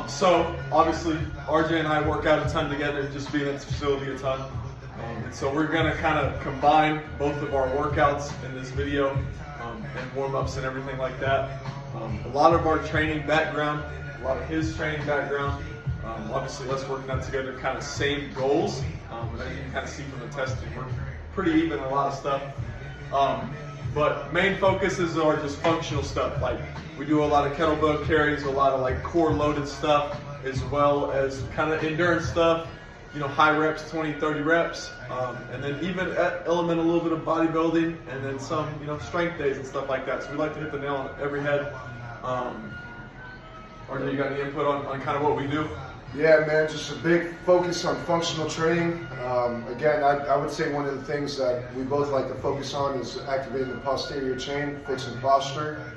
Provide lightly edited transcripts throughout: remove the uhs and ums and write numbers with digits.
So obviously RJ and I work out a ton together, just being at this facility a ton. And so we're gonna kind of combine both of our workouts in this video and warm-ups and everything like that. A lot of our training background, a lot of his training background, obviously us working out together, kind of same goals. And as you can kind of see from the testing, we're pretty even in a lot of stuff. But main focuses are just functional stuff. Like we do a lot of kettlebell carries, a lot of like core loaded stuff, as well as kind of endurance stuff, you know, high reps, 20, 30 reps. And then even element a little bit of bodybuilding, and then some, you know, strength days and stuff like that. So we like to hit the nail on every head. RJ, you got any input on kind of what we do? Yeah, man, just a big focus on functional training. Again, I would say one of the things that we both like to focus on is activating the posterior chain, fixing posture.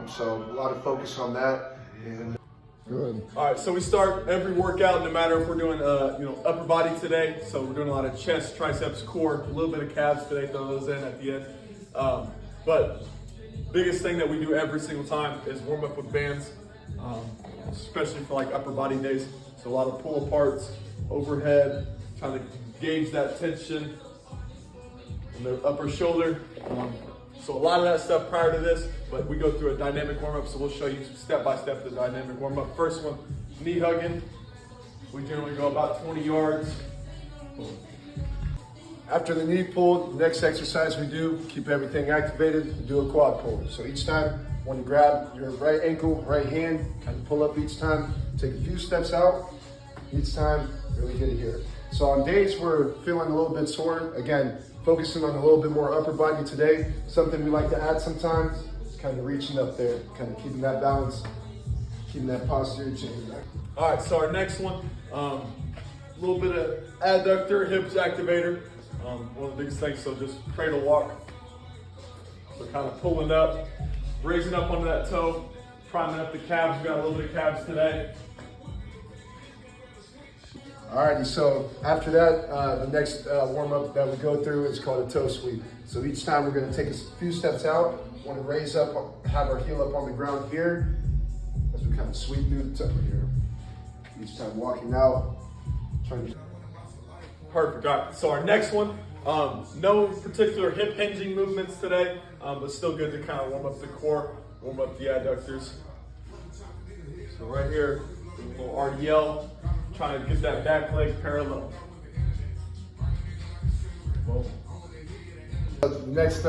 So a lot of focus on that. And good. All right, so we start every workout, no matter if we're doing you know, upper body today. So we're doing a lot of chest, triceps, core, a little bit of calves today, throw those in at the end. But biggest thing that we do every single time is warm up with bands, especially for like upper body days. So a lot of pull aparts, overhead, trying to gauge that tension in the upper shoulder. So a lot of that stuff prior to this, but we go through a dynamic warm up. So we'll show you step by step the dynamic warm up. First one, knee hugging. We generally go about 20 yards. after the knee pull, the next exercise we do, keep everything activated, do a quad pull. So each time, when you grab your right ankle, right hand, kind of pull up each time, take a few steps out, each time, really get it here. So on days we're feeling a little bit sore, again, focusing on a little bit more upper body today, something we like to add sometimes, is kind of reaching up there, kind of keeping that balance, keeping that posterior chain back. All right, so our next one, a little bit of adductor, hips activator. One of the biggest things, so just cradle walk. So kind of pulling up, raising up onto that toe, priming up the calves. We've got a little bit of calves today. Alrighty, so after that, the next warm-up that we go through is called a toe sweep. So each time we're gonna take a few steps out, want to raise up, have our heel up on the ground here, as we kind of sweep through the toe here. Each time walking out, trying to... Perfect, all right, so our next one, no particular hip hinging movements today, but still good to kind of warm up the core, warm up the adductors. So right here, a little RDL, trying to get that back leg parallel. Whoa. The next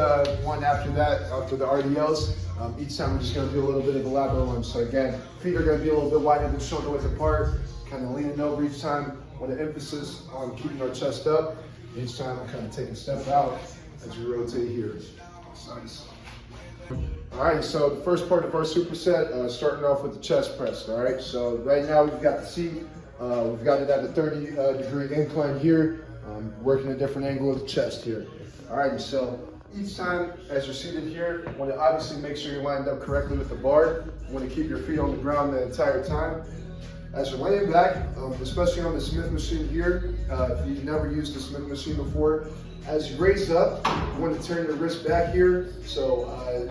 one after that, after the RDLs, each time we're just going to do a little bit of a lateral lunge. So again, feet are going to be a little bit wider than shoulder width apart, kind of leaning over each time. With an emphasis on keeping our chest up. Each time we'll kind of take a step out as we rotate here. Nice. All right, so the first part of our superset, starting off with the chest press. All right, so right now we've got the seat. We've got it at a 30-degree incline here, working a different angle of the chest here. All right, so each time as you're seated here, you want to obviously make sure you're lined up correctly with the bar. You want to keep your feet on the ground the entire time. As you're laying back, especially on the Smith machine here, if you've never used the Smith machine before, as you raise up, you want to turn your wrist back here so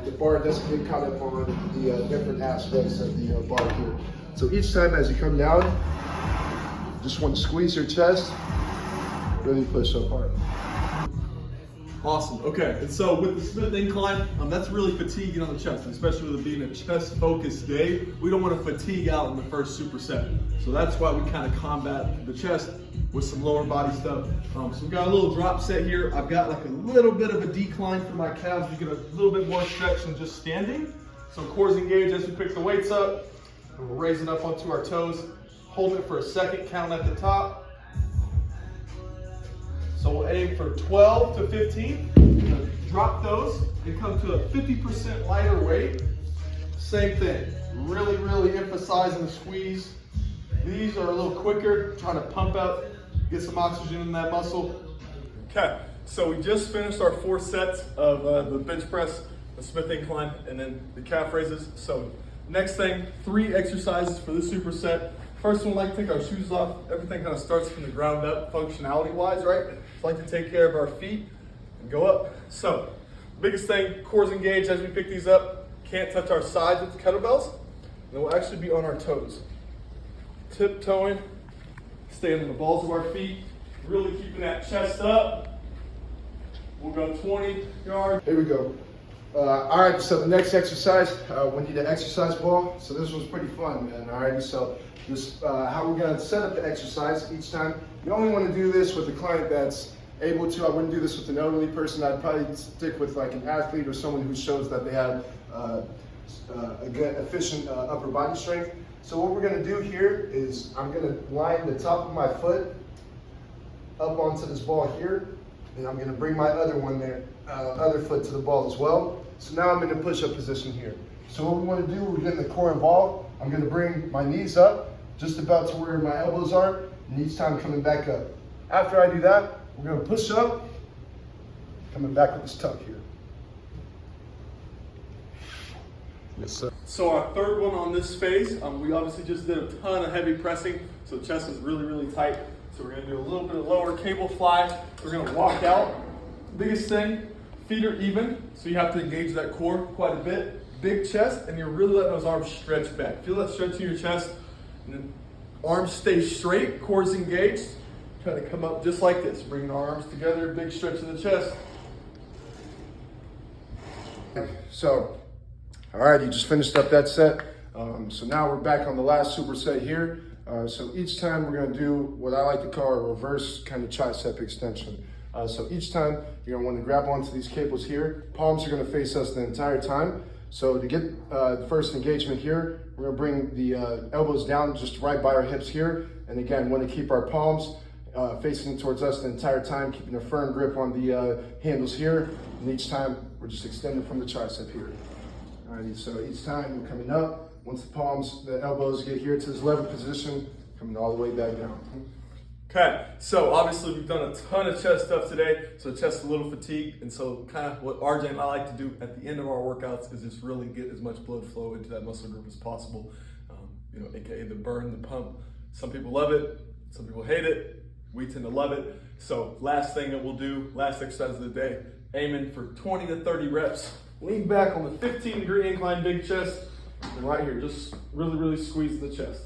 the bar doesn't get caught up on the different aspects of the bar here. So each time as you come down, just want to squeeze your chest, really push up hard. Awesome, okay, and so with the Smith incline, that's really fatiguing on the chest, especially with it being a chest-focused day. We don't want to fatigue out in the first superset. So that's why we kind of combat the chest with some lower body stuff. So we've got a little drop set here. I've got like a little bit of a decline for my calves. You get a little bit more stretch than just standing. So cores engaged as we pick the weights up, and we're raising up onto our toes. Hold it for a second, count at the top. So we'll aim for 12 to 15, drop those and come to a 50% lighter weight. Same thing, really, really emphasizing the squeeze. These are a little quicker, trying to pump out, get some oxygen in that muscle. Okay, so we just finished our 4 sets of the bench press, the Smith incline, and then the calf raises. So next thing, 3 exercises for the superset. First one, like to take our shoes off. Everything kind of starts from the ground up, functionality-wise, right? Like to take care of our feet and go up. So, biggest thing, cores engaged as we pick these up. Can't touch our sides with the kettlebells. And we'll actually be on our toes. tiptoeing, staying on the balls of our feet, really keeping that chest up. We'll go 20 yards. Here we go. All right, so the next exercise, we need an exercise ball. So this was pretty fun, man. All right, so this how we're gonna set up the exercise each time. You only want to do this with a client that's able to. I wouldn't do this with an elderly person. I'd probably stick with like an athlete or someone who shows that they have a good, efficient upper body strength. So what we're gonna do here is I'm gonna line the top of my foot up onto this ball here, and I'm gonna bring my other one there, other foot to the ball as well. So now I'm in a push-up position here. So what we wanna do, we're getting the core involved. I'm gonna bring my knees up, just about to where my elbows are, and each time coming back up. After I do that, we're gonna push up, coming back with this tuck here. Yes, sir. So our third one on this phase, we obviously just did a ton of heavy pressing, so the chest is really, really tight. So we're gonna do a little bit of lower cable fly. We're gonna walk out. Biggest thing, feet are even, so you have to engage that core quite a bit. Big chest, and you're really letting those arms stretch back. Feel that stretch in your chest, and then arms stay straight, core's engaged. Try to come up just like this, bringing our arms together, big stretch in the chest. So, all right, you just finished up that set. So now we're back on the last superset here. So each time we're gonna do what I like to call a reverse kind of tricep extension. So each time you're gonna wanna grab onto these cables here. Palms are gonna face us the entire time. So to get the first engagement here, we're gonna bring the elbows down just right by our hips here. And again, wanna keep our palms facing towards us the entire time, keeping a firm grip on the handles here. And each time we're just extending from the tricep here. Alrighty, so each time we're coming up. Once the palms, the elbows get here to this level position, coming all the way back down. Okay, so obviously we've done a ton of chest stuff today, so the chest is a little fatigued, and so kind of what RJ and I like to do at the end of our workouts is just really get as much blood flow into that muscle group as possible, aka the burn, the pump. Some people love it, some people hate it, we tend to love it. So last thing that we'll do, last exercise of the day, aiming for 20 to 30 reps. Lean back on the 15-degree incline big chest, and right here, just really, really squeeze the chest.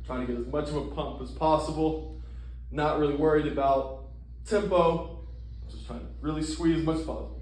Trying to get as much of a pump as possible. Not really worried about tempo. Just trying to really squeeze as much as possible.